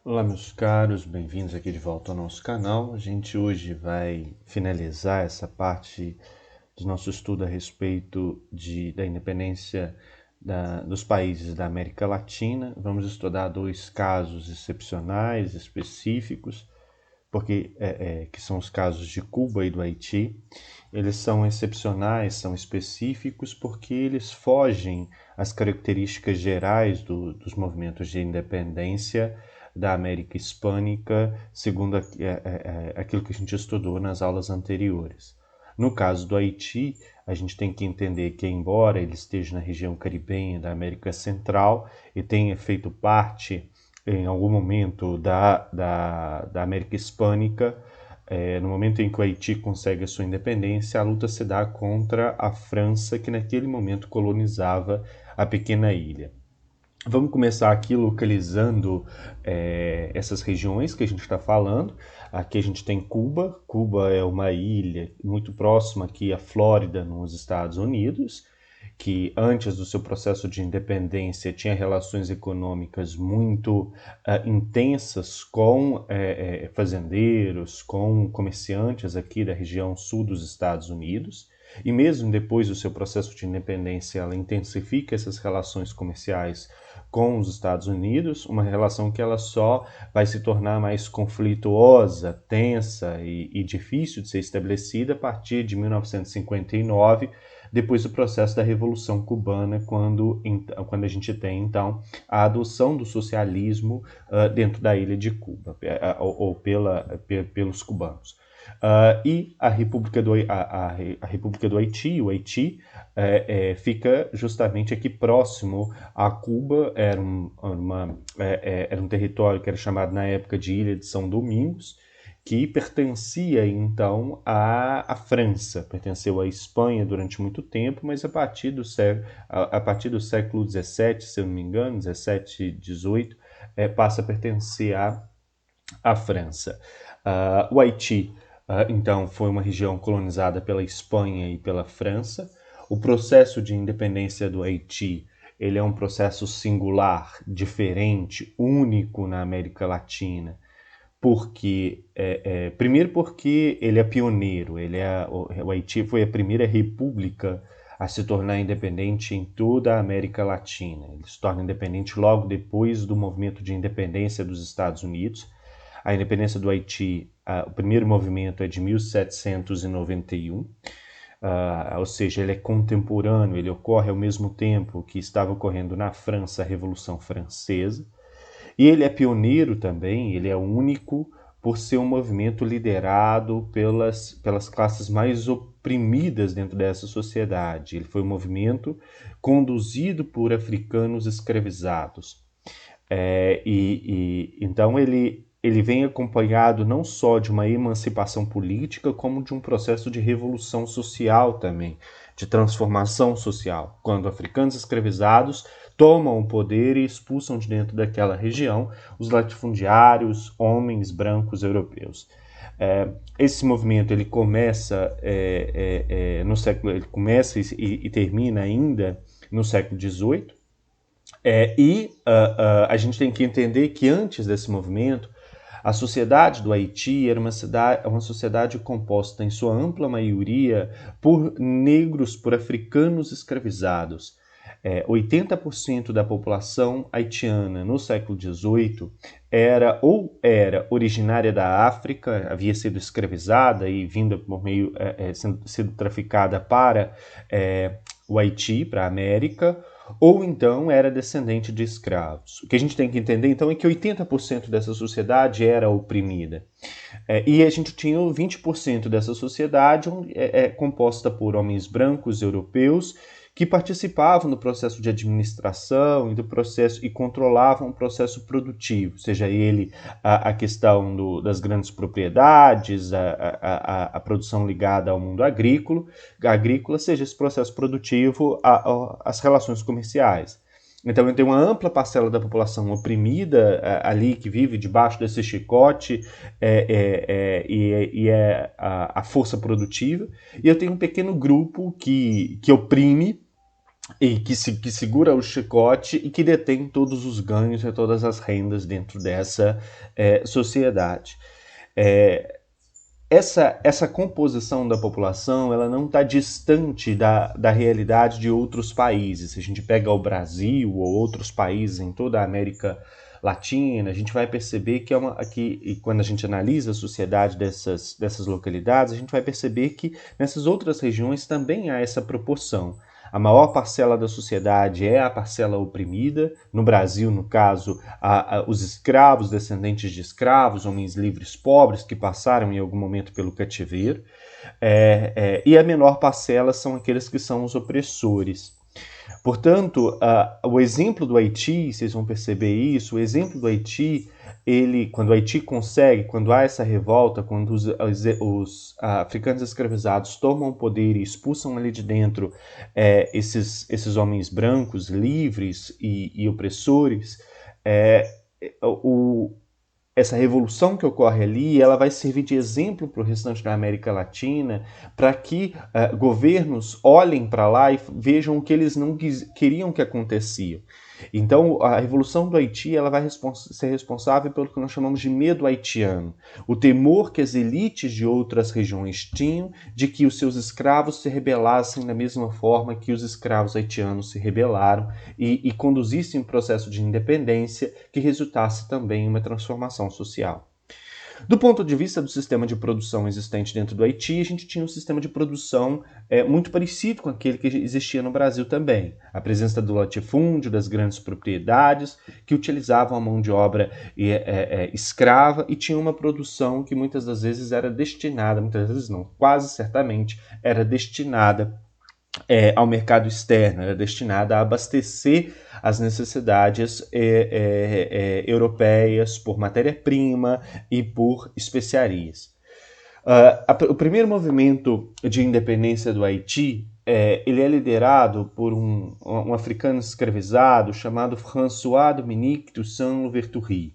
Olá, meus caros, bem-vindos aqui de volta ao nosso canal. A gente hoje vai finalizar essa parte do nosso estudo a respeito da independência dos países da América Latina. Vamos estudar dois casos excepcionais, específicos, que são os casos de Cuba e do Haiti. Eles são excepcionais, são específicos, porque eles fogem às características gerais dos movimentos de independência da América Hispânica, segundo aquilo que a gente estudou nas aulas anteriores. No caso do Haiti, a gente tem que entender que, embora ele esteja na região caribenha da América Central e tenha feito parte, em algum momento, da América Hispânica, no momento em que o Haiti consegue a sua independência, a luta se dá contra a França, que naquele momento colonizava a pequena ilha. Vamos começar aqui localizando essas regiões que a gente está falando. Aqui a gente tem Cuba. Cuba é uma ilha muito próxima aqui à Flórida, nos Estados Unidos, que antes do seu processo de independência tinha relações econômicas muito intensas com fazendeiros, com comerciantes aqui da região sul dos Estados Unidos. E mesmo depois do seu processo de independência, ela intensifica essas relações comerciais com os Estados Unidos, uma relação que ela só vai se tornar mais conflituosa, tensa e difícil de ser estabelecida a partir de 1959, depois do processo da Revolução Cubana, quando a gente tem, então, a adoção do socialismo dentro da ilha de Cuba, pelos cubanos. E a República do Haiti, o Haiti, fica justamente aqui próximo a Cuba. Era um território que era chamado na época de Ilha de São Domingos, que pertencia então à França, pertenceu à Espanha durante muito tempo, mas a partir do século XVII, se eu não me engano, XVII, XVIII, passa a pertencer à França. O Haiti, então, foi uma região colonizada pela Espanha e pela França. O processo de independência do Haiti, ele é um processo singular, diferente, único na América Latina, primeiro porque ele é pioneiro, o Haiti foi a primeira república a se tornar independente em toda a América Latina. Ele se torna independente logo depois do movimento de independência dos Estados Unidos. A independência do Haiti, o primeiro movimento é de 1791, ou seja, ele é contemporâneo, ele ocorre ao mesmo tempo que estava ocorrendo na França a Revolução Francesa. E ele é pioneiro também, ele é único por ser um movimento liderado pelas classes mais oprimidas dentro dessa sociedade. Ele foi um movimento conduzido por africanos escravizados. Então ele vem acompanhado não só de uma emancipação política, como de um processo de revolução social também, de transformação social, quando africanos escravizados tomam o poder e expulsam de dentro daquela região os latifundiários, homens brancos europeus. Esse movimento ele começa no século, ele começa e termina ainda no século XVIII. A gente tem que entender que antes desse movimento, a sociedade do Haiti era uma sociedade composta, em sua ampla maioria, por negros, por africanos escravizados. 80% da população haitiana no século XVIII era originária da África, havia sido escravizada e vinda por meio, sido traficada para o Haiti, para a América, ou então era descendente de escravos. O que a gente tem que entender, então, é que 80% dessa sociedade era oprimida. E a gente tinha 20% dessa sociedade composta por homens brancos europeus que participavam do processo de administração e do processo e controlavam o processo produtivo, seja ele a questão das grandes propriedades, a produção ligada ao mundo agrícola, seja esse processo produtivo, as relações comerciais. Então, tem uma ampla parcela da população oprimida ali, que vive debaixo desse chicote e é a força produtiva. E eu tenho um pequeno grupo que oprime e que segura o chicote e que detém todos os ganhos e todas as rendas dentro dessa sociedade. Essa composição da população ela não está distante da realidade de outros países. Se a gente pega o Brasil ou outros países em toda a América Latina, a gente vai perceber que quando a gente analisa a sociedade dessas localidades, a gente vai perceber que nessas outras regiões também há essa proporção. A maior parcela da sociedade é a parcela oprimida. No Brasil, no caso, os escravos, descendentes de escravos, homens livres pobres que passaram em algum momento pelo cativeiro. E a menor parcela são aqueles que são os opressores. Portanto, o exemplo do Haiti, vocês vão perceber isso, o exemplo do Haiti, quando o Haiti consegue, quando há essa revolta, quando os africanos escravizados tomam o poder e expulsam ali de dentro esses homens brancos, livres e opressores, essa revolução que ocorre ali, ela vai servir de exemplo para o restante da América Latina, para que governos olhem para lá e vejam o que eles não queriam que acontecia. Então, a Revolução do Haiti ela vai ser responsável pelo que nós chamamos de medo haitiano, o temor que as elites de outras regiões tinham de que os seus escravos se rebelassem da mesma forma que os escravos haitianos se rebelaram e conduzissem um processo de independência que resultasse também em uma transformação social. Do ponto de vista do sistema de produção existente dentro do Haiti, a gente tinha um sistema de produção muito parecido com aquele que existia no Brasil também. A presença do latifúndio, das grandes propriedades, que utilizavam a mão de obra escrava e tinha uma produção que muitas das vezes era destinada, muitas vezes não, quase certamente era destinada ao mercado externo, era destinada a abastecer as necessidades europeias por matéria-prima e por especiarias. O primeiro movimento de independência do Haiti ele é liderado por um africano escravizado chamado François-Dominique Toussaint Louverture.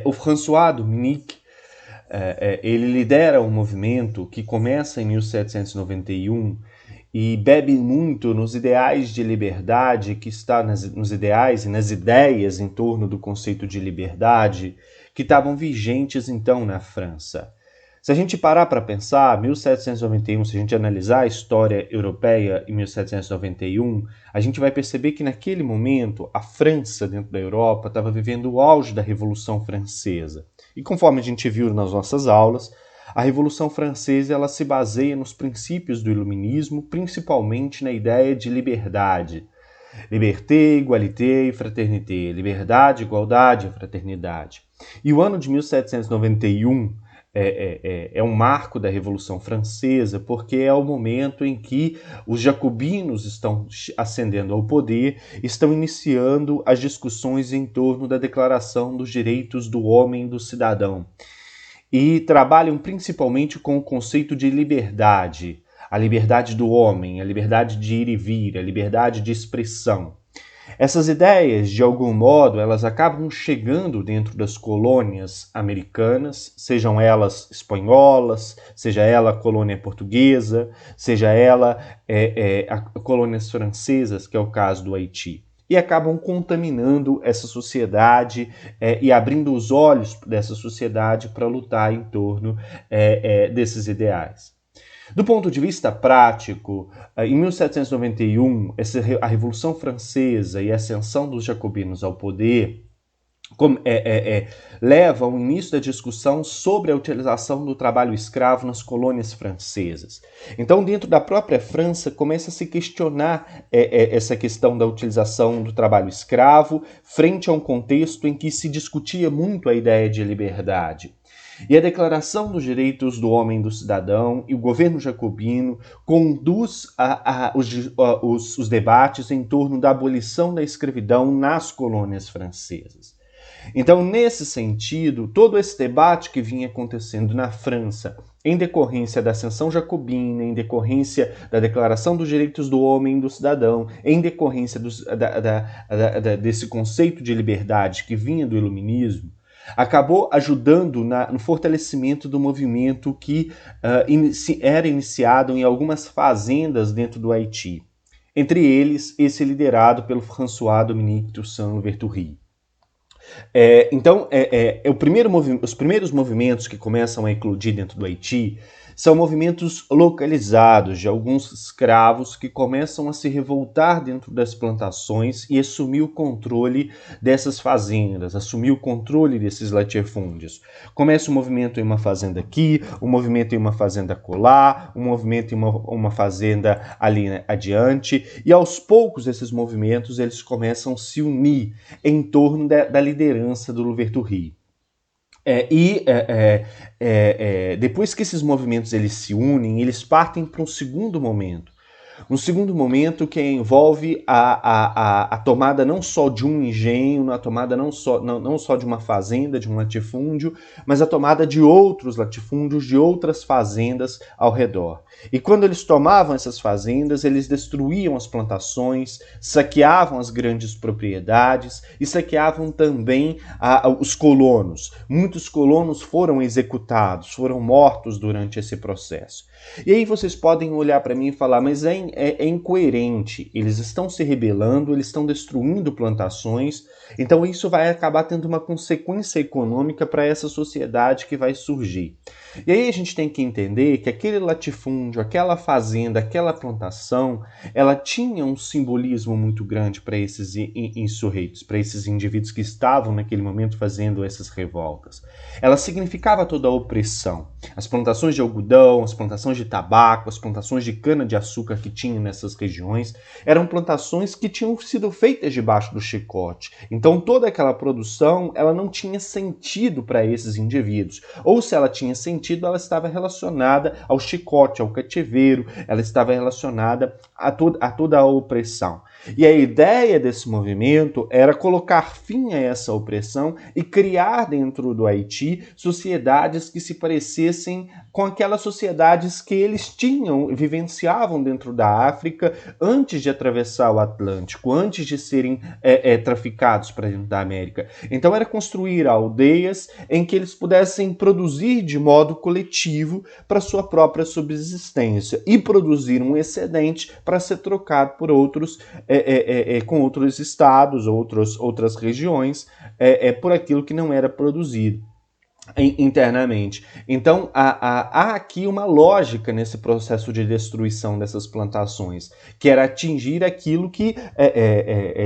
O François-Dominique ele lidera um movimento que começa em 1791 e bebe muito nos ideais de liberdade que está nos ideais e nas ideias em torno do conceito de liberdade que estavam vigentes então na França. Se a gente parar para pensar, 1791, se a gente analisar a história europeia em 1791, a gente vai perceber que naquele momento a França dentro da Europa estava vivendo o auge da Revolução Francesa. E conforme a gente viu nas nossas aulas, a Revolução Francesa ela se baseia nos princípios do Iluminismo, principalmente na ideia de liberdade. Liberté, égalité e fraternité. Liberdade, igualdade e fraternidade. E o ano de 1791 é um marco da Revolução Francesa, porque é o momento em que os jacobinos estão ascendendo ao poder, estão iniciando as discussões em torno da Declaração dos Direitos do Homem e do Cidadão. E trabalham principalmente com o conceito de liberdade, a liberdade do homem, a liberdade de ir e vir, a liberdade de expressão. Essas ideias, de algum modo, elas acabam chegando dentro das colônias americanas, sejam elas espanholas, seja ela a colônia portuguesa, seja ela colônias francesas, que é o caso do Haiti. E acabam contaminando essa sociedade e abrindo os olhos dessa sociedade para lutar em torno desses ideais. Do ponto de vista prático, em 1791, a Revolução Francesa e a ascensão dos jacobinos ao poder leva ao início da discussão sobre a utilização do trabalho escravo nas colônias francesas. Então, dentro da própria França, começa a se questionar essa questão da utilização do trabalho escravo frente a um contexto em que se discutia muito a ideia de liberdade. E a Declaração dos Direitos do Homem e do Cidadão e o governo jacobino conduz os debates em torno da abolição da escravidão nas colônias francesas. Então, nesse sentido, todo esse debate que vinha acontecendo na França, em decorrência da ascensão jacobina, em decorrência da Declaração dos Direitos do Homem e do Cidadão, em decorrência desse conceito de liberdade que vinha do Iluminismo, acabou ajudando no fortalecimento do movimento que era iniciado em algumas fazendas dentro do Haiti. Entre eles, esse liderado pelo François-Dominique Toussaint Louverture. Os primeiros movimentos que começam a eclodir dentro do Haiti são movimentos localizados de alguns escravos que começam a se revoltar dentro das plantações e assumir o controle dessas fazendas, assumir o controle desses latifúndios. Começa um movimento em uma fazenda aqui, um movimento em uma fazenda colar, um movimento em uma fazenda ali adiante, e aos poucos esses movimentos eles começam a se unir em torno da liderança do Louverture. Depois que esses movimentos eles se unem, eles partem para um segundo momento. Um segundo momento que envolve a tomada não só de um engenho, a tomada não só de uma fazenda, de um latifúndio, mas a tomada de outros latifúndios, de outras fazendas ao redor. E quando eles tomavam essas fazendas, eles destruíam as plantações, saqueavam as grandes propriedades e saqueavam também os colonos. Muitos colonos foram executados, foram mortos durante esse processo. E aí vocês podem olhar para mim e falar, mas é incoerente, eles estão se rebelando, eles estão destruindo plantações, então isso vai acabar tendo uma consequência econômica para essa sociedade que vai surgir. E aí a gente tem que entender que aquele latifúndio, aquela fazenda, aquela plantação, ela tinha um simbolismo muito grande para esses insurreitos, para esses indivíduos que estavam naquele momento fazendo essas revoltas. Ela significava toda a opressão. As plantações de algodão, as plantações de tabaco, as plantações de cana-de-açúcar que tinham nessas regiões, eram plantações que tinham sido feitas debaixo do chicote. Então toda aquela produção, ela não tinha sentido para esses indivíduos. Ou se ela tinha sentido, ela estava relacionada ao chicote, ao cativeiro, ela estava relacionada a toda a opressão. E a ideia desse movimento era colocar fim a essa opressão e criar dentro do Haiti sociedades que se parecessem com aquelas sociedades que eles vivenciavam dentro da África antes de atravessar o Atlântico, antes de serem traficados para dentro da América. Então era construir aldeias em que eles pudessem produzir de modo coletivo para sua própria subsistência e produzir um excedente para ser trocado por outros com outros estados, outras regiões, por aquilo que não era produzido internamente. Então, há aqui uma lógica nesse processo de destruição dessas plantações, que era atingir aquilo que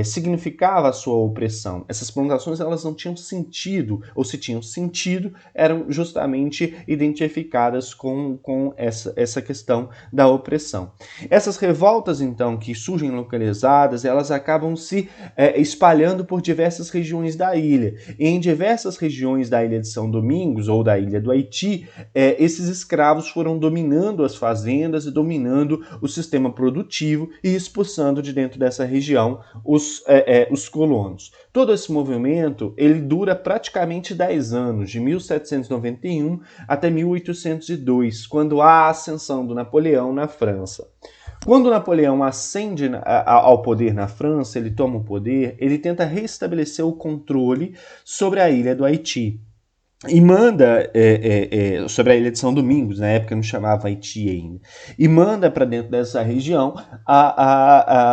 significava a sua opressão. Essas plantações elas não tinham sentido, ou se tinham sentido, eram justamente identificadas com essa questão da opressão. Essas revoltas, então, que surgem localizadas, elas acabam se espalhando por diversas regiões da ilha. E em diversas regiões da ilha de São Domingos, ou da ilha do Haiti, esses escravos foram dominando as fazendas e dominando o sistema produtivo e expulsando de dentro dessa região os colonos. Todo esse movimento ele dura praticamente 10 anos, de 1791 até 1802, quando há a ascensão do Napoleão na França. Quando Napoleão ascende ao poder na França, ele toma o poder, ele tenta restabelecer o controle sobre a ilha do Haiti. E manda, sobre a ilha de São Domingos, na época não chamava Haiti ainda, e manda para dentro dessa região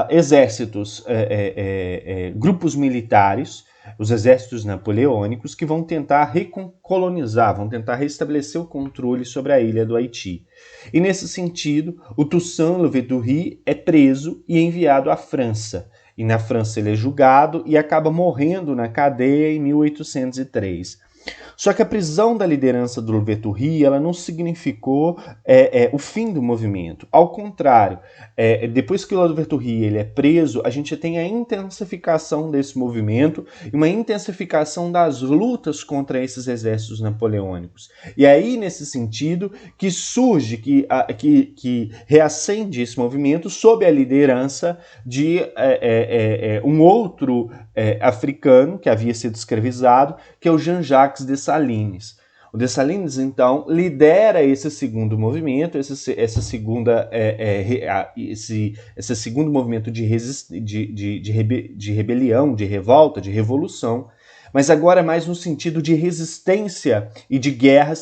exércitos, grupos militares, os exércitos napoleônicos, que vão tentar recolonizar, vão tentar restabelecer o controle sobre a ilha do Haiti. E nesse sentido, o Toussaint Louverture é preso e enviado à França. E na França ele é julgado e acaba morrendo na cadeia em 1803. Só que a prisão da liderança do Louverture ela não significou o fim do movimento. Ao contrário, depois que o Louverture ele é preso, a gente tem a intensificação desse movimento e uma intensificação das lutas contra esses exércitos napoleônicos. E aí, nesse sentido, que surge, que reacende esse movimento sob a liderança de um outro africano que havia sido escravizado, que é o Jean-Jacques Dessalines. O Dessalines, então, lidera esse segundo movimento, esse segundo movimento de rebelião, de revolta, de revolução, mas agora mais no sentido de resistência e de guerra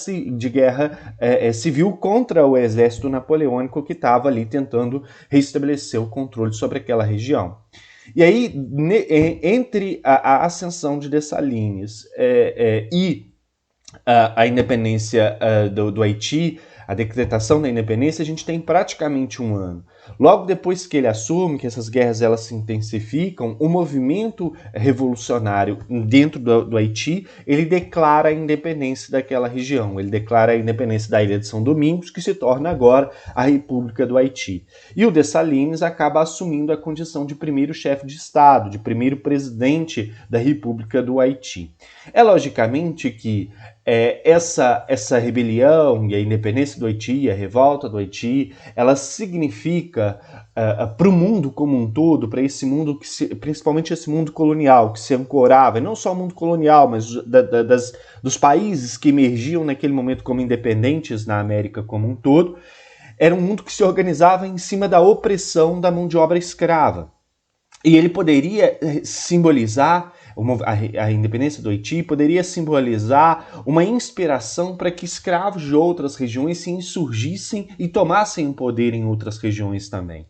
civil contra o exército napoleônico que estava ali tentando restabelecer o controle sobre aquela região. E aí, entre a ascensão de Dessalines e a independência do Haiti, a decretação da independência, a gente tem praticamente um ano. Logo depois que ele assume, que essas guerras elas se intensificam, o movimento revolucionário dentro do Haiti, ele declara a independência daquela região, ele declara a independência da Ilha de São Domingos, que se torna agora a República do Haiti. E o Dessalines acaba assumindo a condição de primeiro chefe de Estado, de primeiro presidente da República do Haiti. É logicamente que essa rebelião e a independência do Haiti, a revolta do Haiti, ela significa para o mundo como um todo, para esse mundo, principalmente esse mundo colonial, que se ancorava, e não só o mundo colonial, mas dos países que emergiam naquele momento como independentes na América como um todo, era um mundo que se organizava em cima da opressão da mão de obra escrava. E ele poderia simbolizar, a independência do Haiti poderia simbolizar uma inspiração para que escravos de outras regiões se insurgissem e tomassem o poder em outras regiões também.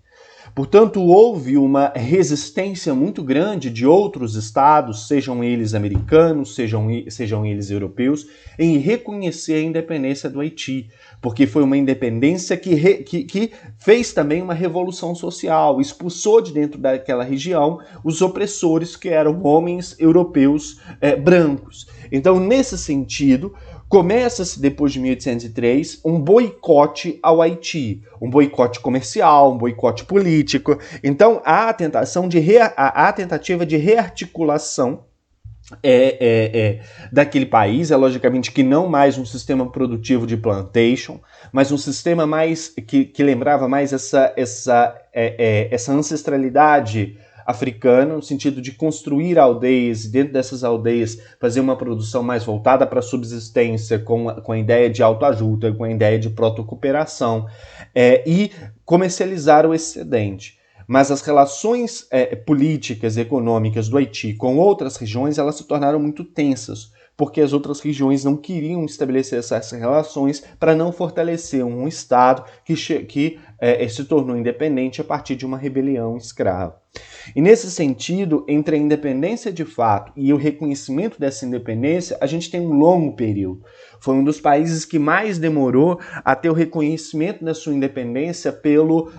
Portanto, houve uma resistência muito grande de outros estados, sejam eles americanos, sejam eles europeus, em reconhecer a independência do Haiti, porque foi uma independência que fez também uma revolução social, expulsou de dentro daquela região os opressores que eram homens europeus brancos. Então, nesse sentido, começa-se, depois de 1803, um boicote ao Haiti, um boicote comercial, um boicote político. Então, há a tentativa de rearticulação daquele país, logicamente que não mais um sistema produtivo de plantation, mas um sistema mais que lembrava mais essa ancestralidade africana, no sentido de construir aldeias e dentro dessas aldeias fazer uma produção mais voltada para a subsistência, com a ideia de autoajuda, com a ideia de proto-cooperação, e comercializar o excedente. Mas as relações políticas e econômicas do Haiti com outras regiões, elas se tornaram muito tensas, porque as outras regiões não queriam estabelecer essas relações para não fortalecer um Estado que se tornou independente a partir de uma rebelião escrava. E nesse sentido, entre a independência de fato e o reconhecimento dessa independência, a gente tem um longo período. Foi um dos países que mais demorou a ter o reconhecimento da sua independência pelo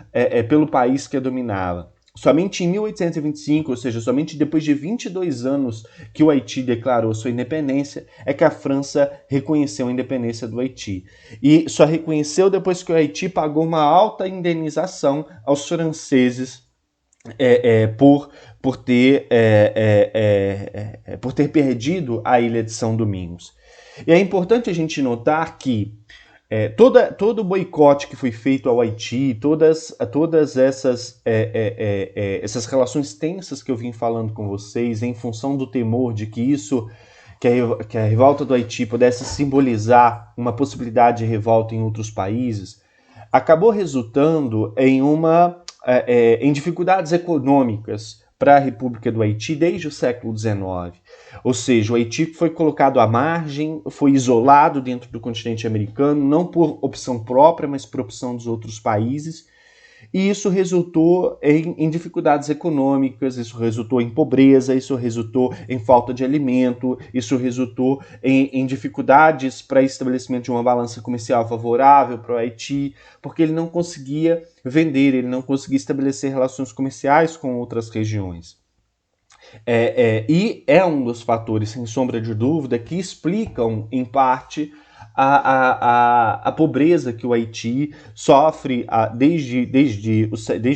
país que a dominava. Somente em 1825, ou seja, somente depois de 22 anos que o Haiti declarou sua independência, é que a França reconheceu a independência do Haiti. E só reconheceu depois que o Haiti pagou uma alta indenização aos franceses por ter perdido a Ilha de São Domingos. E é importante a gente notar que todo o boicote que foi feito ao Haiti, todas essas relações tensas que eu vim falando com vocês, em função do temor de que a revolta do Haiti pudesse simbolizar uma possibilidade de revolta em outros países, acabou resultando em dificuldades econômicas para a República do Haiti desde o século XIX. Ou seja, o Haiti foi colocado à margem, foi isolado dentro do continente americano, não por opção própria, mas por opção dos outros países. E isso resultou em dificuldades econômicas, isso resultou em pobreza, isso resultou em falta de alimento, isso resultou em dificuldades para estabelecimento de uma balança comercial favorável para o Haiti, porque ele não conseguia vender, ele não conseguia estabelecer relações comerciais com outras regiões. E é um dos fatores, sem sombra de dúvida, que explicam, em parte, a pobreza que o Haiti sofre desde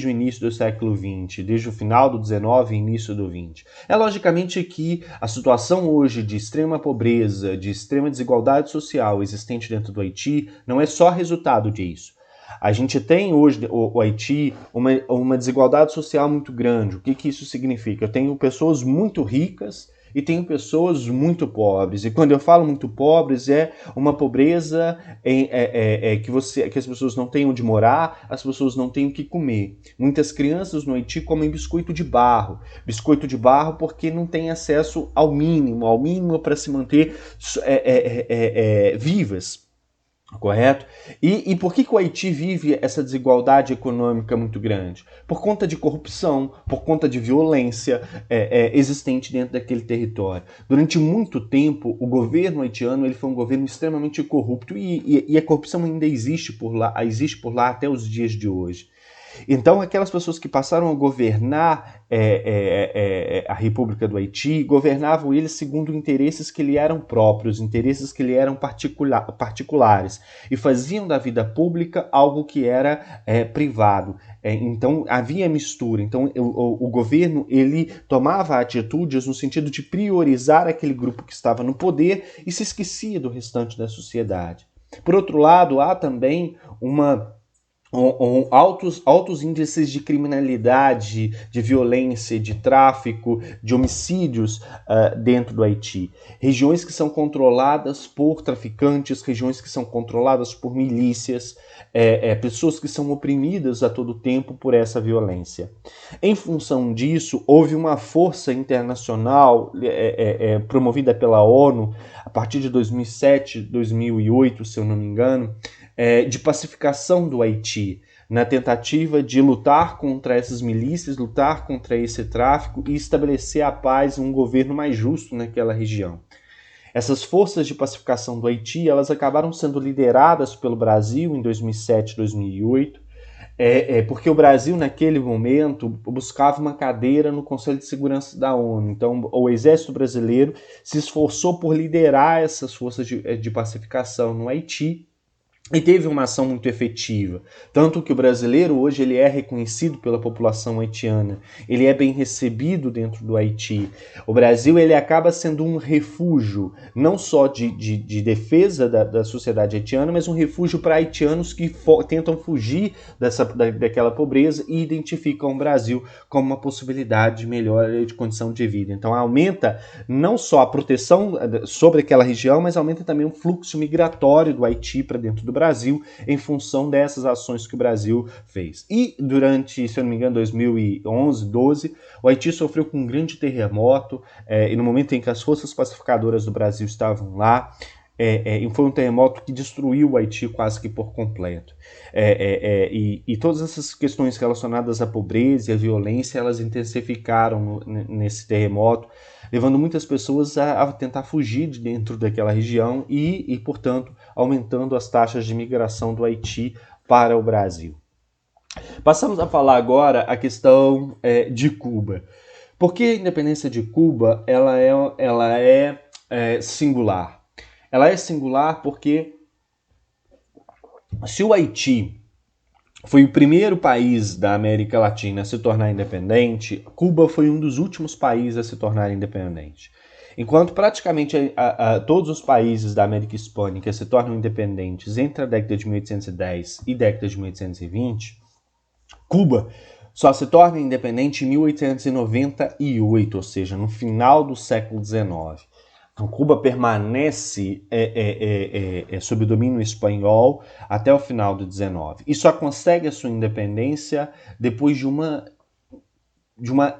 o início do século XX, desde o final do XIX e início do XX. É logicamente que a situação hoje de extrema pobreza, de extrema desigualdade social existente dentro do Haiti não é só resultado disso. A gente tem hoje, o Haiti, uma desigualdade social muito grande. O que isso significa? Eu tenho pessoas muito ricas e tenho pessoas muito pobres. E quando eu falo muito pobres, é uma pobreza que as pessoas não têm onde morar, as pessoas não têm o que comer. Muitas crianças no Haiti comem biscoito de barro. Biscoito de barro porque não têm acesso ao mínimo para se manter vivas. Correto? E por que o Haiti vive essa desigualdade econômica muito grande? Por conta de corrupção, por conta de violência existente dentro daquele território. Durante muito tempo, o governo haitiano ele foi um governo extremamente corrupto e a corrupção ainda existe por lá até os dias de hoje. Então, aquelas pessoas que passaram a governar a República do Haiti, governavam eles segundo interesses que lhe eram próprios, interesses que lhe eram particulares, e faziam da vida pública algo que era privado. Então, havia mistura. Então, o governo ele tomava atitudes no sentido de priorizar aquele grupo que estava no poder e se esquecia do restante da sociedade. Por outro lado, há também altos índices de criminalidade, de violência, de tráfico, de homicídios dentro do Haiti. Regiões que são controladas por traficantes, regiões que são controladas por milícias, pessoas que são oprimidas a todo tempo por essa violência. Em função disso, houve uma força internacional promovida pela ONU a partir de 2007, 2008, se eu não me engano, de pacificação do Haiti, na tentativa de lutar contra essas milícias, lutar contra esse tráfico e estabelecer a paz e um governo mais justo naquela região. Essas forças de pacificação do Haiti, elas acabaram sendo lideradas pelo Brasil em 2007, 2008, porque o Brasil, naquele momento, buscava uma cadeira no Conselho de Segurança da ONU. Então, o Exército Brasileiro se esforçou por liderar essas forças de pacificação no Haiti, e teve uma ação muito efetiva. Tanto que o brasileiro hoje ele é reconhecido pela população haitiana. Ele é bem recebido dentro do Haiti. O Brasil ele acaba sendo um refúgio, não só de defesa da sociedade haitiana, mas um refúgio para haitianos que tentam fugir daquela pobreza e identificam o Brasil como uma possibilidade de melhora de condição de vida. Então aumenta não só a proteção sobre aquela região, mas aumenta também o fluxo migratório do Haiti para dentro do Brasil, em função dessas ações que o Brasil fez. E durante, se eu não me engano, 2011, 12, o Haiti sofreu com um grande terremoto, e no momento em que as forças pacificadoras do Brasil estavam lá, foi um terremoto que destruiu o Haiti quase que por completo. E todas essas questões relacionadas à pobreza e à violência, elas intensificaram nesse terremoto, levando muitas pessoas a tentar fugir de dentro daquela região e, portanto, aumentando as taxas de migração do Haiti para o Brasil. Passamos a falar agora a questão de Cuba. Por que a independência de Cuba ela é singular? Ela é singular porque se o Haiti foi o primeiro país da América Latina a se tornar independente, Cuba foi um dos últimos países a se tornar independente. Enquanto praticamente todos os países da América Hispânica se tornam independentes entre a década de 1810 e a década de 1820, Cuba só se torna independente em 1898, ou seja, no final do século XIX. Então, Cuba permanece sob o domínio espanhol até o final do XIX. E só consegue a sua independência depois de uma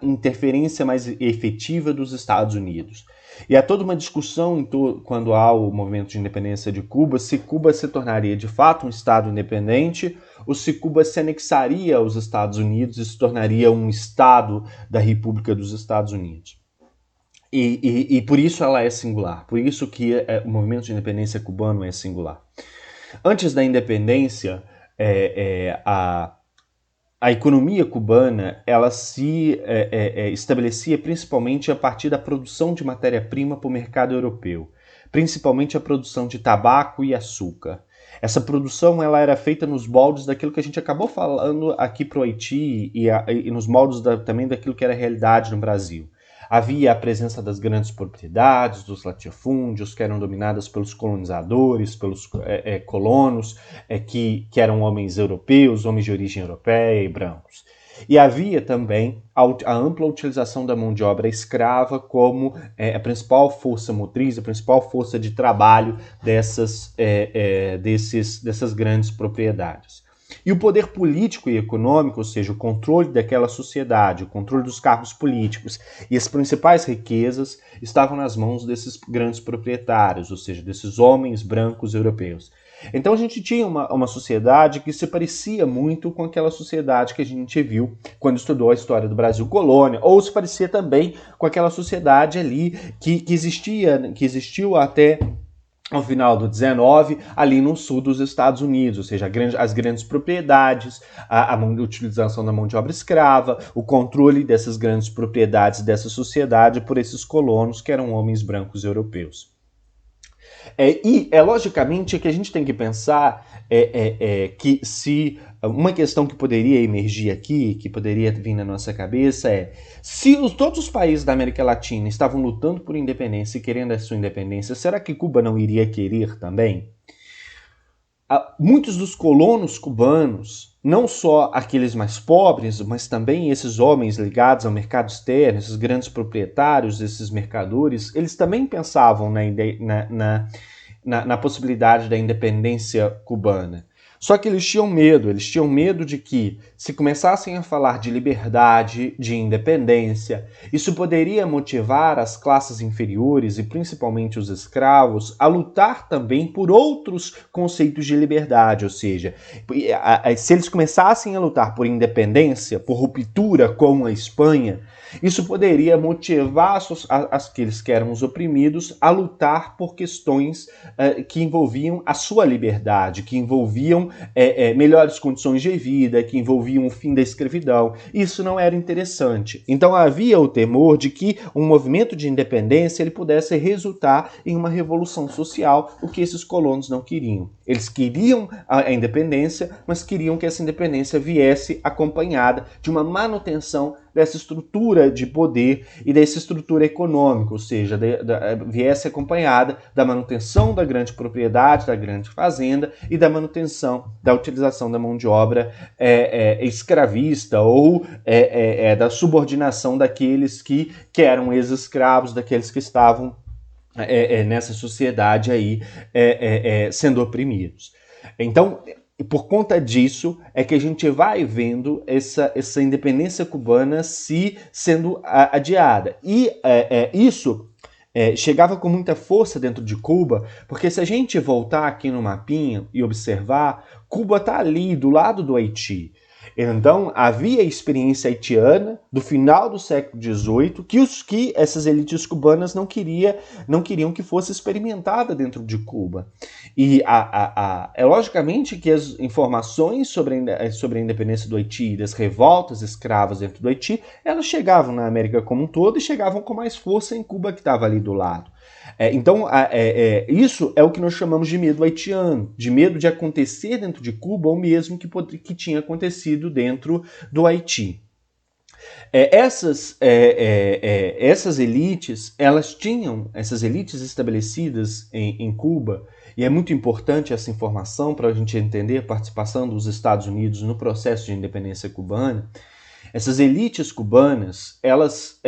interferência mais efetiva dos Estados Unidos. E há toda uma discussão quando há o movimento de independência de Cuba, se Cuba se tornaria de fato um Estado independente ou se Cuba se anexaria aos Estados Unidos e se tornaria um Estado da República dos Estados Unidos. E por isso ela é singular, por isso que o movimento de independência cubano é singular. Antes da independência, a economia cubana ela se estabelecia principalmente a partir da produção de matéria-prima para o mercado europeu, principalmente a produção de tabaco e açúcar. Essa produção ela era feita nos moldes daquilo que a gente acabou falando aqui para o Haiti e nos moldes também daquilo que era a realidade no Brasil. Havia a presença das grandes propriedades, dos latifúndios, que eram dominadas pelos colonizadores, pelos colonos, que eram homens europeus, homens de origem europeia e brancos. E havia também a ampla utilização da mão de obra escrava como a principal força motriz, a principal força de trabalho dessas grandes propriedades. E o poder político e econômico, ou seja, o controle daquela sociedade, o controle dos cargos políticos e as principais riquezas estavam nas mãos desses grandes proprietários, ou seja, desses homens brancos europeus. Então a gente tinha uma sociedade que se parecia muito com aquela sociedade que a gente viu quando estudou a história do Brasil colônia, ou se parecia também com aquela sociedade ali que existiu até ao final do 19, ali no sul dos Estados Unidos, ou seja, as grandes propriedades, a utilização da mão de obra escrava, o controle dessas grandes propriedades dessa sociedade por esses colonos que eram homens brancos europeus. E logicamente que a gente tem que pensar que se uma questão que poderia emergir aqui, que poderia vir na nossa cabeça se todos os países da América Latina estavam lutando por independência e querendo a sua independência, será que Cuba não iria querer também? Muitos dos colonos cubanos, não só aqueles mais pobres, mas também esses homens ligados ao mercado externo, esses grandes proprietários, esses mercadores, eles também pensavam na possibilidade da independência cubana. Só que eles tinham medo de que, se começassem a falar de liberdade, de independência, isso poderia motivar as classes inferiores e principalmente os escravos a lutar também por outros conceitos de liberdade, ou seja, se eles começassem a lutar por independência, por ruptura com a Espanha, isso poderia motivar aqueles que eram os oprimidos a lutar por questões que envolviam a sua liberdade, que envolviam melhores condições de vida, que envolviam o fim da escravidão. Isso não era interessante. Então havia o temor de que um movimento de independência ele pudesse resultar em uma revolução social, o que esses colonos não queriam. Eles queriam a independência, mas queriam que essa independência viesse acompanhada de uma manutenção dessa estrutura de poder e dessa estrutura econômica, ou seja, viesse acompanhada da manutenção da grande propriedade, da grande fazenda e da manutenção da utilização da mão de obra escravista ou da subordinação daqueles que eram ex-escravos, daqueles que estavam nessa sociedade aí sendo oprimidos. Então, por conta disso é que a gente vai vendo essa independência cubana sendo adiada. E isso chegava com muita força dentro de Cuba, porque se a gente voltar aqui no mapinha e observar, Cuba está ali do lado do Haiti. Então, havia a experiência haitiana do final do século XVIII que essas elites cubanas não queriam que fosse experimentada dentro de Cuba. E é logicamente que as informações sobre a independência do Haiti e das revoltas escravas dentro do Haiti, elas chegavam na América como um todo e chegavam com mais força em Cuba, que estava ali do lado. Então, isso é o que nós chamamos de medo haitiano, de medo de acontecer dentro de Cuba o mesmo que tinha acontecido dentro do Haiti. Essas elites, essas elites estabelecidas em Cuba, e é muito importante essa informação para a gente entender a participação dos Estados Unidos no processo de independência cubana. Essas elites cubanas, elas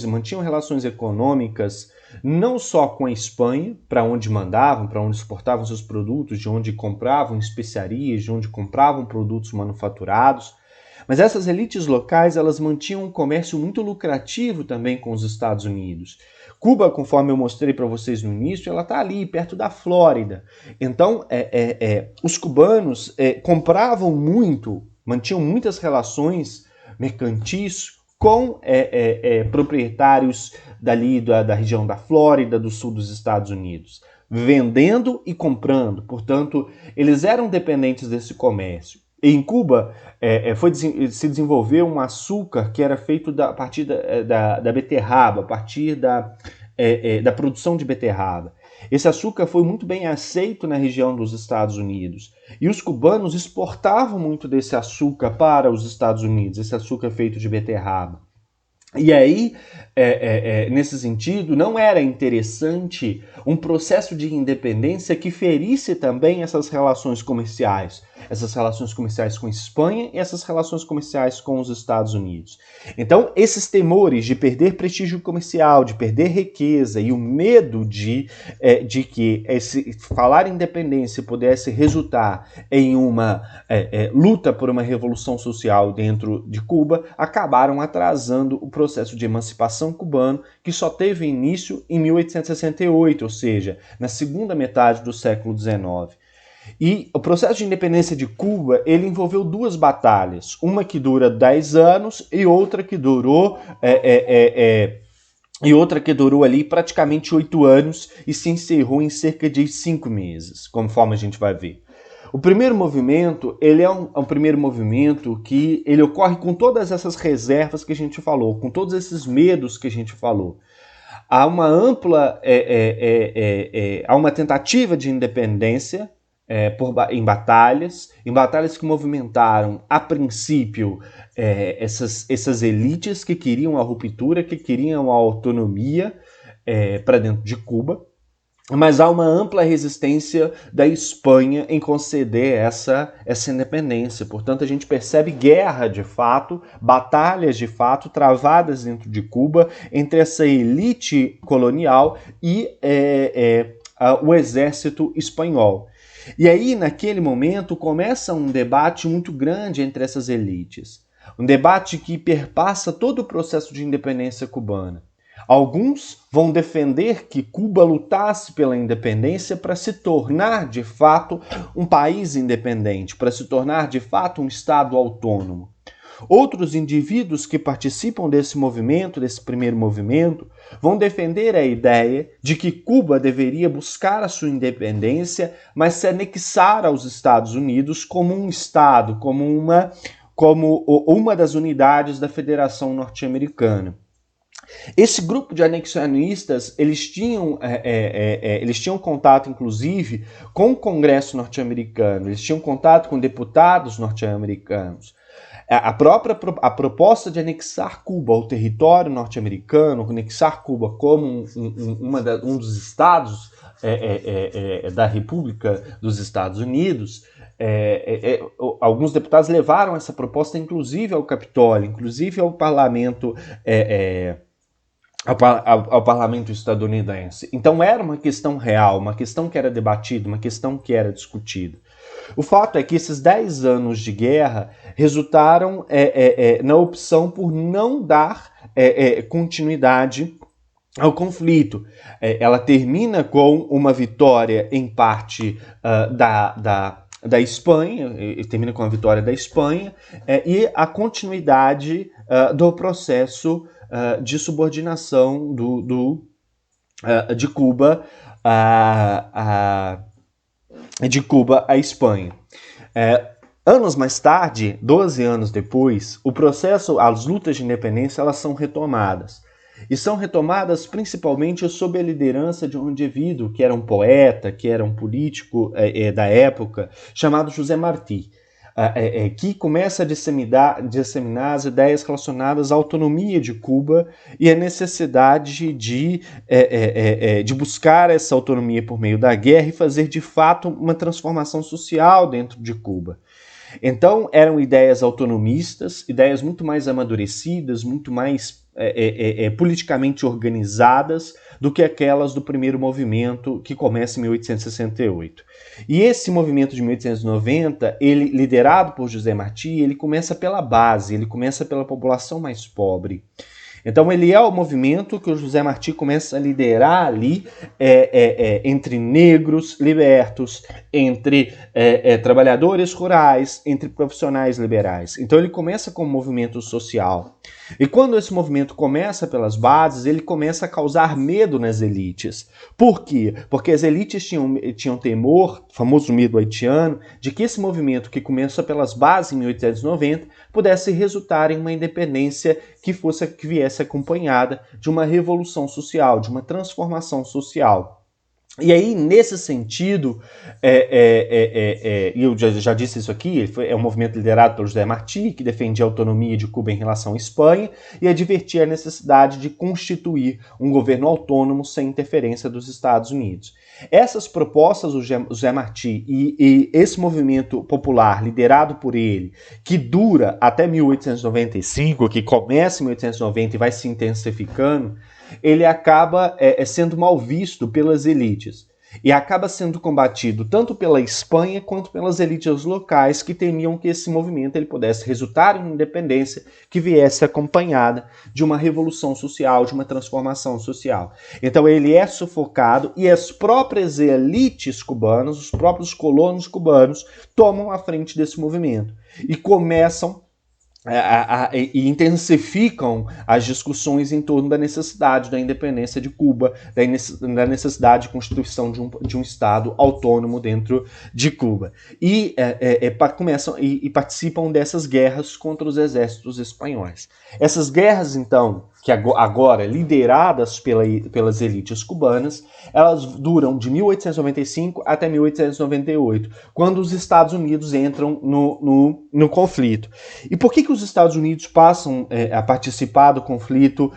mantinham relações econômicas não só com a Espanha, para onde mandavam, para onde exportavam seus produtos, de onde compravam especiarias, de onde compravam produtos manufaturados, mas essas elites locais, elas mantinham um comércio muito lucrativo também com os Estados Unidos. Cuba, conforme eu mostrei para vocês no início, ela está ali, perto da Flórida. Então, os cubanos compravam muito, mantinham muitas relações mercantis com proprietários dali da região da Flórida, do sul dos Estados Unidos, vendendo e comprando. Portanto, eles eram dependentes desse comércio. E em Cuba se desenvolveu um açúcar que era feito a partir da beterraba, a partir da produção de beterraba. Esse açúcar foi muito bem aceito na região dos Estados Unidos. E os cubanos exportavam muito desse açúcar para os Estados Unidos, esse açúcar feito de beterraba. E aí, nesse sentido, não era interessante um processo de independência que ferisse também essas relações comerciais com a Espanha e essas relações comerciais com os Estados Unidos. Então, esses temores de perder prestígio comercial, de perder riqueza e o medo de que falar independência pudesse resultar em uma luta por uma revolução social dentro de Cuba, acabaram atrasando o processo de emancipação cubano, que só teve início em 1868, ou seja, na segunda metade do século XIX. E o processo de independência de Cuba, ele envolveu duas batalhas, uma que dura 10 anos e outra que durou ali praticamente 8 anos e se encerrou em cerca de 5 meses, conforme a gente vai ver. O primeiro movimento, ele é um primeiro movimento que ele ocorre com todas essas reservas que a gente falou, com todos esses medos que a gente falou. Há uma ampla, há uma tentativa de independência em batalhas que movimentaram, a princípio, essas elites que queriam a ruptura, que queriam a autonomia para dentro de Cuba. Mas há uma ampla resistência da Espanha em conceder essa independência. Portanto, a gente percebe guerra de fato, batalhas de fato travadas dentro de Cuba entre essa elite colonial e o exército espanhol. E aí, naquele momento, começa um debate muito grande entre essas elites. Um debate que perpassa todo o processo de independência cubana. Alguns vão defender que Cuba lutasse pela independência para se tornar, de fato, um país independente, para se tornar, de fato, um Estado autônomo. Outros indivíduos que participam desse movimento, desse primeiro movimento, vão defender a ideia de que Cuba deveria buscar a sua independência, mas se anexar aos Estados Unidos como um Estado, como uma das unidades da Federação Norte-Americana. Esse grupo de anexionistas, eles tinham contato, inclusive, com o Congresso norte-americano, eles tinham contato com deputados norte-americanos. A proposta de anexar Cuba ao território norte-americano, anexar Cuba como um dos estados da República dos Estados Unidos, alguns deputados levaram essa proposta, inclusive, ao Capitólio, inclusive ao parlamento ao parlamento estadunidense. Então era uma questão real, uma questão que era debatida, uma questão que era discutida. O fato é que esses 10 anos de guerra resultaram na opção por não dar continuidade ao conflito. Ela termina com uma vitória, em parte, da Espanha, termina com a vitória da Espanha, e a continuidade do processo de subordinação de Cuba à Espanha. Anos mais tarde, 12 anos depois, o processo, as lutas de independência, elas são retomadas. E são retomadas principalmente sob a liderança de um indivíduo que era um poeta, que era um político da época, chamado José Martí, que começa a disseminar as ideias relacionadas à autonomia de Cuba e a necessidade de buscar essa autonomia por meio da guerra e fazer de fato uma transformação social dentro de Cuba. Então eram ideias autonomistas, ideias muito mais amadurecidas, muito mais politicamente organizadas do que aquelas do primeiro movimento que começa em 1868. E esse movimento de 1890, ele, liderado por José Martí, ele começa pela base, ele começa pela população mais pobre. Então ele é o movimento que o José Martí começa a liderar ali entre negros libertos, entre trabalhadores rurais, entre profissionais liberais. Então ele começa como movimento social. E quando esse movimento começa pelas bases, ele começa a causar medo nas elites. Por quê? Porque as elites tinham temor, o famoso medo haitiano, de que esse movimento que começa pelas bases em 1890 pudesse resultar em uma independência que viesse acompanhada de uma revolução social, de uma transformação social. E aí, nesse sentido, e eu já disse isso aqui, é um movimento liderado pelo José Martí, que defendia a autonomia de Cuba em relação à Espanha e advertia a necessidade de constituir um governo autônomo sem interferência dos Estados Unidos. Essas propostas do José Martí e esse movimento popular liderado por ele, que dura até 1895, que começa em 1890 e vai se intensificando, ele acaba sendo mal visto pelas elites e acaba sendo combatido tanto pela Espanha quanto pelas elites locais que temiam que esse movimento ele pudesse resultar em uma independência que viesse acompanhada de uma revolução social, de uma transformação social. Então ele é sufocado e as próprias elites cubanas, os próprios colonos cubanos, tomam a frente desse movimento e começam e intensificam as discussões em torno da necessidade da independência de Cuba, da necessidade de constituição de um Estado autônomo dentro de Cuba. E começam e participam dessas guerras contra os espanhóis. Essas guerras, então, que agora lideradas pelas elites cubanas, elas duram de 1895 até 1898, quando os Estados Unidos entram no conflito. E por que os Estados Unidos passam a participar do conflito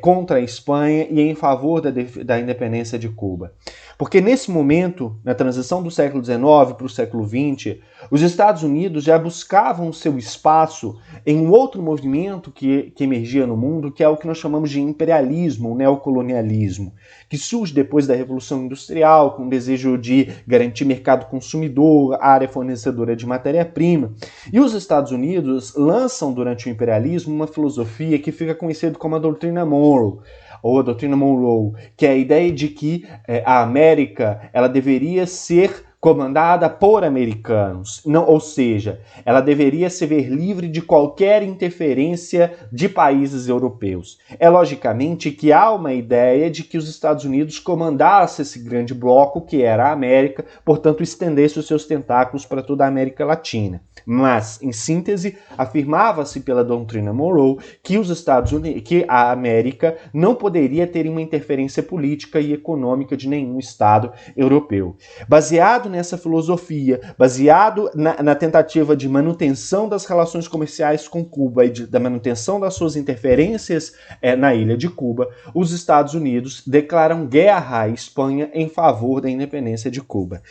contra a Espanha e em favor da independência de Cuba? Porque nesse momento, na transição do século XIX para o século XX, os Estados Unidos já buscavam seu espaço em um outro movimento que emergia no mundo, que é o que nós chamamos de imperialismo, o neocolonialismo, que surge depois da Revolução Industrial, com o desejo de garantir mercado consumidor, área fornecedora de matéria-prima. E os Estados Unidos lançam durante o imperialismo uma filosofia que fica conhecida como a doutrina Monroe, ou a doutrina Monroe, que é a ideia de que a América ela deveria ser comandada por americanos, não, ou seja, ela deveria se ver livre de qualquer interferência de países europeus. É logicamente que há uma ideia de que os Estados Unidos comandassem esse grande bloco que era a América, portanto estendesse os seus tentáculos para toda a América Latina. Mas, em síntese, afirmava-se pela doutrina Monroe que os Estados Unidos, que a América não poderia ter uma interferência política e econômica de nenhum Estado europeu. Baseado nessa filosofia, baseado na tentativa de manutenção das relações comerciais com Cuba e da manutenção das suas interferências na ilha de Cuba, os Estados Unidos declaram guerra à Espanha em favor da independência de Cuba.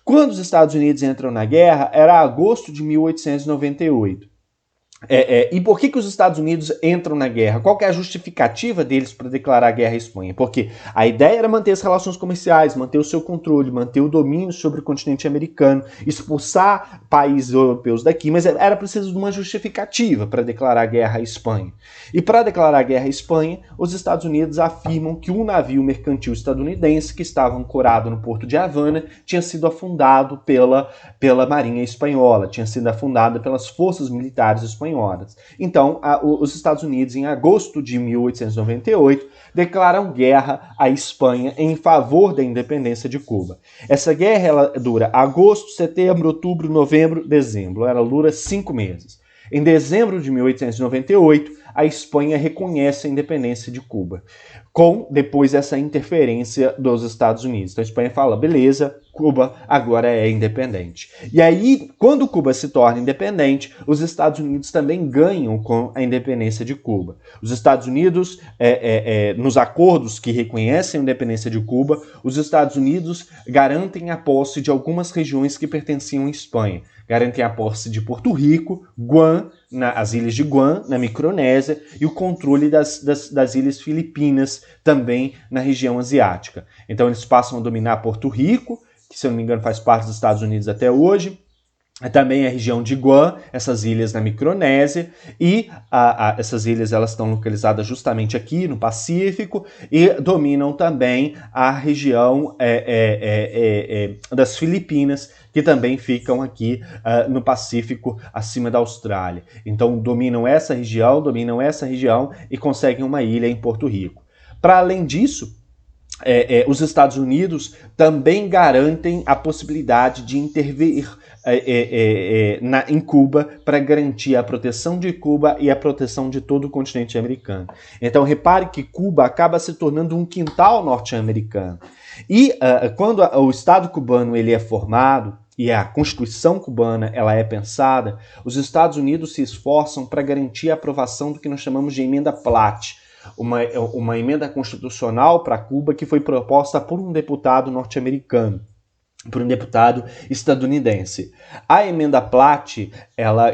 Quando os Estados Unidos entram na guerra, era agosto de 1898. E por que os Estados Unidos entram na guerra? Qual que é a justificativa deles para declarar guerra à Espanha? Porque a ideia era manter as relações comerciais, manter o seu controle, manter o domínio sobre o continente americano, expulsar países europeus daqui, mas era preciso de uma justificativa para declarar guerra à Espanha. E para declarar guerra à Espanha, os Estados Unidos afirmam que um navio mercantil estadunidense que estava ancorado no porto de Havana tinha sido afundado pela Marinha Espanhola, tinha sido afundado pelas forças militares espanholas. Então, os Estados Unidos, em agosto de 1898, declaram guerra à Espanha em favor da independência de Cuba. Essa guerra ela dura agosto, setembro, outubro, novembro, dezembro. Ela dura 5 meses. Em dezembro de 1898, a Espanha reconhece a independência de Cuba, com depois essa interferência dos Estados Unidos. Então a Espanha fala, beleza, Cuba agora é independente. E aí, quando Cuba se torna independente, os Estados Unidos também ganham com a independência de Cuba. Os Estados Unidos, nos acordos que reconhecem a independência de Cuba, os Estados Unidos garantem a posse de algumas regiões que pertenciam à Espanha. Garantem a posse de Porto Rico, Guam, as ilhas de Guam, na Micronésia, e o controle das ilhas Filipinas, também na região asiática. Então eles passam a dominar Porto Rico, que se eu não me engano faz parte dos Estados Unidos até hoje, também a região de Guam, essas ilhas na Micronésia, e essas ilhas elas estão localizadas justamente aqui no Pacífico, e dominam também a região das Filipinas, que também ficam aqui no Pacífico, acima da Austrália. Então dominam essa região e conseguem uma ilha em Porto Rico. Para além disso, os Estados Unidos também garantem a possibilidade de intervir em Cuba para garantir a proteção de Cuba e a proteção de todo o continente americano. Então, repare que Cuba acaba se tornando um quintal norte-americano. E quando o Estado cubano ele é formado, e a Constituição cubana ela é pensada, os Estados Unidos se esforçam para garantir a aprovação do que nós chamamos de emenda Platt, uma emenda constitucional para Cuba que foi proposta por um deputado norte-americano, por um deputado estadunidense. A emenda Platt, ela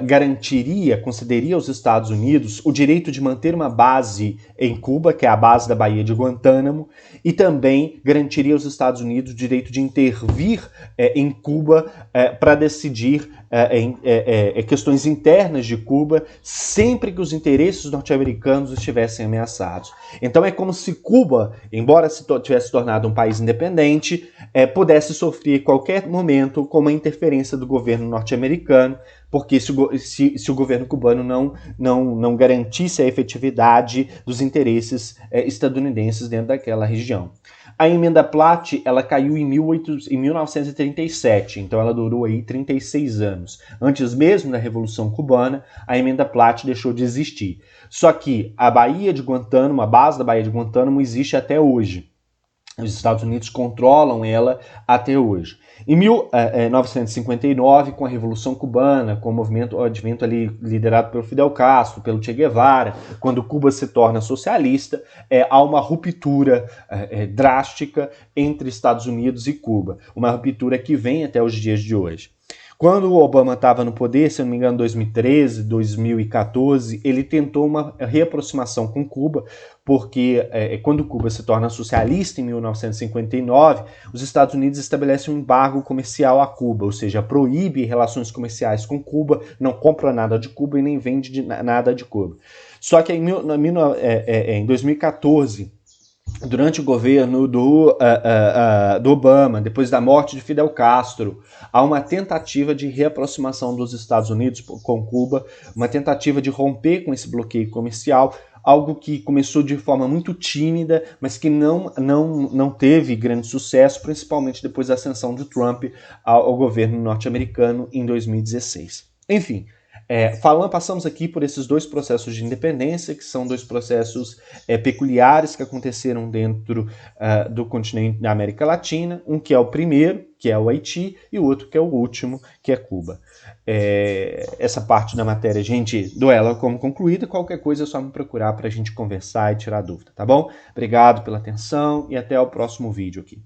concederia aos Estados Unidos o direito de manter uma base em Cuba, que é a base da Baía de Guantánamo, e também garantiria aos Estados Unidos o direito de intervir em Cuba para decidir questões internas de Cuba, sempre que os interesses norte-americanos estivessem ameaçados. Então é como se Cuba, embora tivesse tornado um país independente, pudesse sofrer qualquer momento com uma interferência do governo norte-americano, porque se o governo cubano não garantisse a efetividade dos interesses estadunidenses dentro daquela região. A emenda Platt, ela caiu em 1937, então ela durou aí 36 anos. Antes mesmo da Revolução Cubana, a emenda Platt deixou de existir. Só que a Baía de Guantánamo, a base da Baía de Guantánamo existe até hoje. Os Estados Unidos controlam ela até hoje. Em 1959, com a Revolução Cubana, com o advento ali liderado pelo Fidel Castro, pelo Che Guevara, quando Cuba se torna socialista, há uma ruptura drástica entre Estados Unidos e Cuba. Uma ruptura que vem até os dias de hoje. Quando o Obama estava no poder, se eu não me engano, 2013, 2014, ele tentou uma reaproximação com Cuba, porque quando Cuba se torna socialista em 1959, os Estados Unidos estabelecem um embargo comercial a Cuba, ou seja, proíbe relações comerciais com Cuba, não compra nada de Cuba e nem vende nada de Cuba. Só que em 2014, durante o governo do Obama, depois da morte de Fidel Castro, há uma tentativa de reaproximação dos Estados Unidos com Cuba, uma tentativa de romper com esse bloqueio comercial, algo que começou de forma muito tímida, mas que não teve grande sucesso, principalmente depois da ascensão de Trump ao governo norte-americano em 2016. Enfim, passamos aqui por esses dois processos de independência, que são dois processos peculiares que aconteceram dentro do continente da América Latina, um que é o primeiro, que é o Haiti, e o outro que é o último, que é Cuba. Essa parte da matéria a gente dou ela como concluída, qualquer coisa é só me procurar para a gente conversar e tirar dúvida, tá bom? Obrigado pela atenção e até o próximo vídeo aqui.